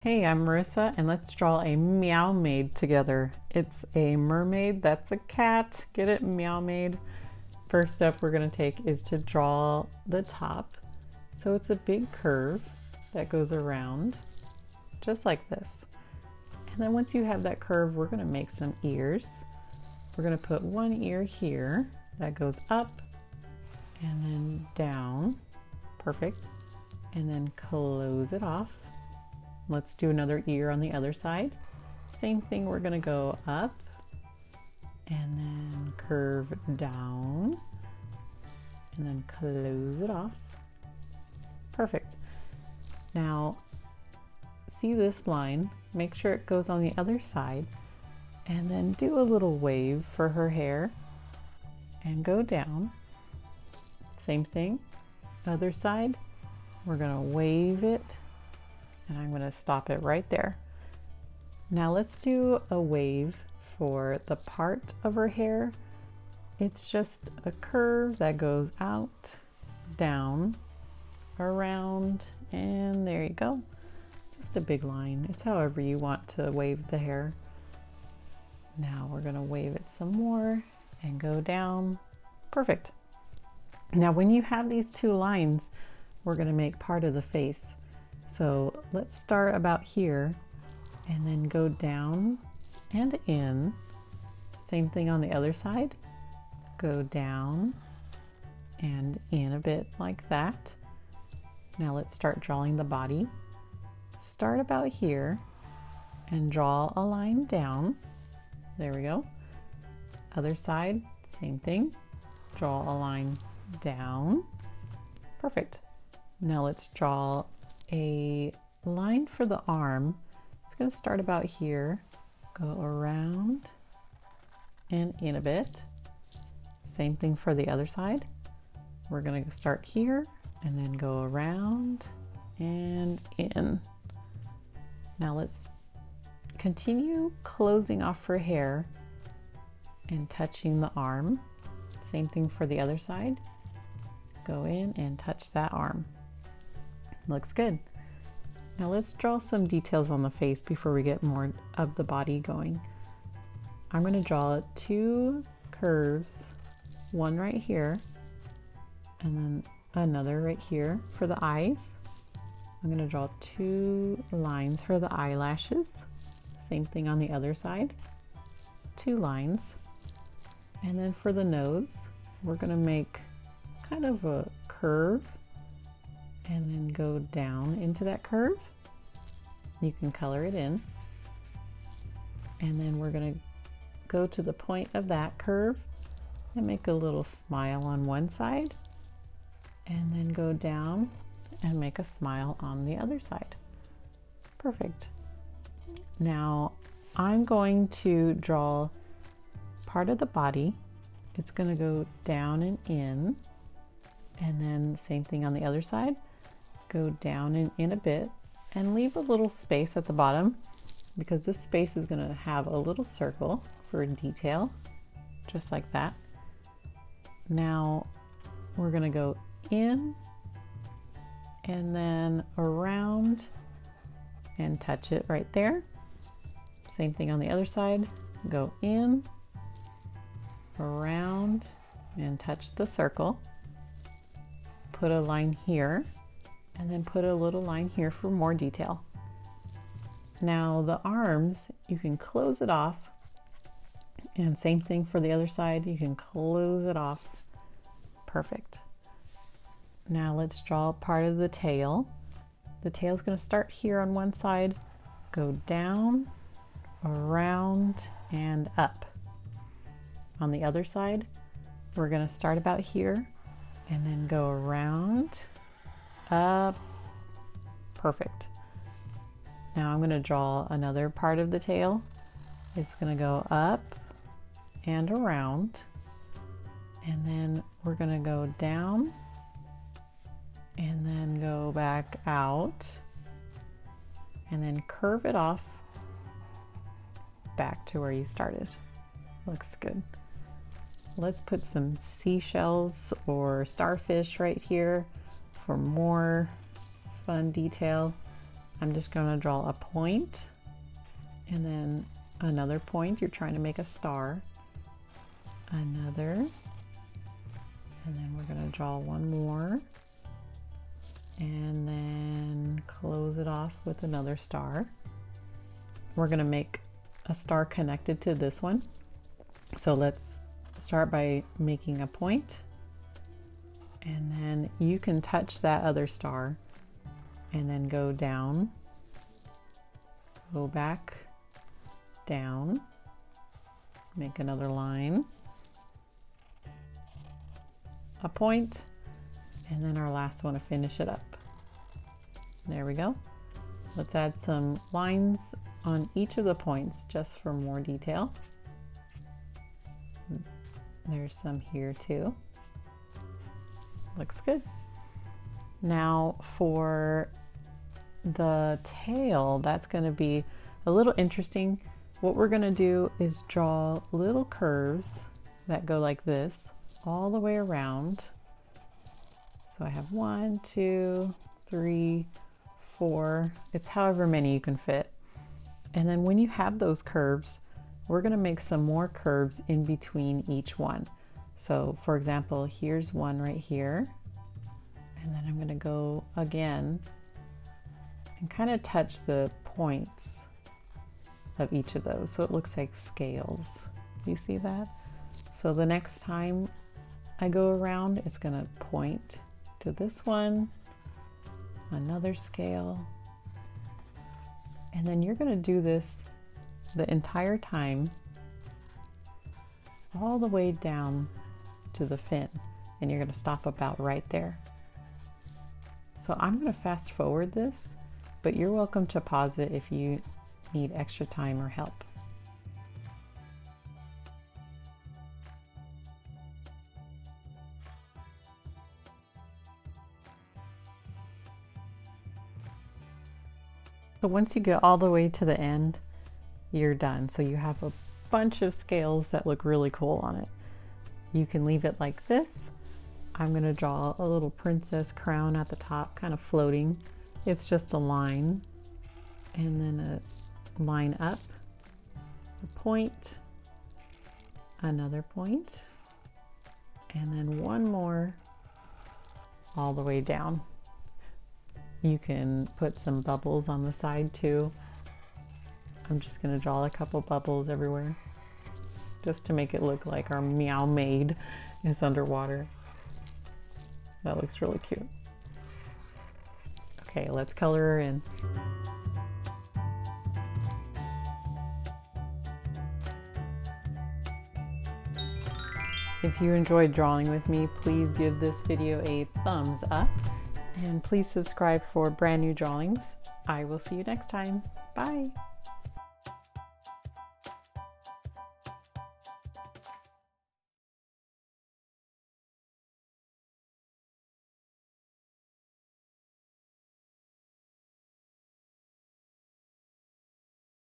Hey, I'm Marissa, and let's draw a Meowmaid together. It's a mermaid, that's a cat. Get it, Meowmaid? First step we're going to take is to draw the top. So it's a big curve that goes around, just like this. And then once you have that curve, we're going to make some ears. We're going to put one ear here that goes up and then down. Perfect. And then close it off. Let's do another ear on the other side. Same thing, we're gonna go up and then curve down and then close it off. Perfect. Now, see this line, make sure it goes on the other side and then do a little wave for her hair and go down. Same thing, other side, we're gonna wave it. And I'm going to stop it right there. Now let's do a wave for the part of her hair. It's just a curve that goes out, down, around, and there you go. Just a big line. It's however you want to wave the hair. Now we're going to wave it some more and go down. Perfect. Now when you have these two lines, we're going to make part of the face. So let's start about here and then go down and in. Same thing on the other side. Go down and in a bit like that. Now let's start drawing the body. Start about here and draw a line down. There we go. Other side, same thing. Draw a line down. Perfect. Now let's draw a line for the arm. It's going to start about here, go around and in a bit. Same thing for the other side. We're going to start here and then go around and in. Now let's continue closing off her hair and touching the arm. Same thing for the other side. Go in and touch that arm. Looks good. Now let's draw some details on the face before we get more of the body going. I'm going to draw two curves, one right here and then another right here for the eyes. I'm going to draw two lines for the eyelashes. Same thing on the other side. Two lines. And then for the nose, we're going to make kind of a curve and then go down into that curve. You can color it in. And then we're going to go to the point of that curve and make a little smile on one side and then go down and make a smile on the other side. Perfect. Now I'm going to draw part of the body. It's going to go down and in, and then same thing on the other side. Go down and in a bit and leave a little space at the bottom because this space is going to have a little circle for detail, just like that. Now we're going to go in and then around and touch it right there. Same thing on the other side. Go in, around, and touch the circle. Put a line here and then put a little line here for more detail. Now the arms, you can close it off, and same thing for the other side, you can close it off. Perfect. Now let's draw part of the tail. The tail is going to start here on one side, go down, around, and up. On the other side, we're going to start about here and then go around, up. Perfect. Now I'm going to draw another part of the tail. It's going to go up and around, and then we're going to go down and then go back out and then curve it off back to where you started. Looks good. Let's put some seashells or starfish right here for more fun detail. I'm just going to draw a point and then another point. You're trying to make a star. Another. And then we're going to draw one more. And then close it off with another star. We're going to make a star connected to this one. So let's start by making a point. And then you can touch that other star and then go down, go back, down, make another line, a point, and then our last one to finish it up. There we go. Let's add some lines on each of the points just for more detail. There's some here too. Looks good. Now for the tail, that's going to be a little interesting. What we're going to do is draw little curves that go like this all the way around. So I have 1, 2, 3, 4. It's however many you can fit. And then when you have those curves, we're going to make some more curves in between each one. So for example, here's one right here. And then I'm going to go again and kind of touch the points of each of those. So it looks like scales. You see that? So the next time I go around, it's going to point to this one, another scale. And then you're going to do this the entire time all the way down to the fin, and you're going to stop about right there. So I'm going to fast forward this, but you're welcome to pause it if you need extra time or help. So once you get all the way to the end, you're done. So you have a bunch of scales that look really cool on it. You can leave it like this. I'm going to draw a little princess crown at the top, kind of floating. It's just a line, and then a line up, a point, another point, and then one more all the way down. You can put some bubbles on the side too. I'm just going to draw a couple bubbles everywhere just to make it look like our Meowmaid is underwater. That looks really cute. Okay, let's color her in. If you enjoyed drawing with me, please give this video a thumbs up and please subscribe for brand new drawings. I will see you next time. Bye.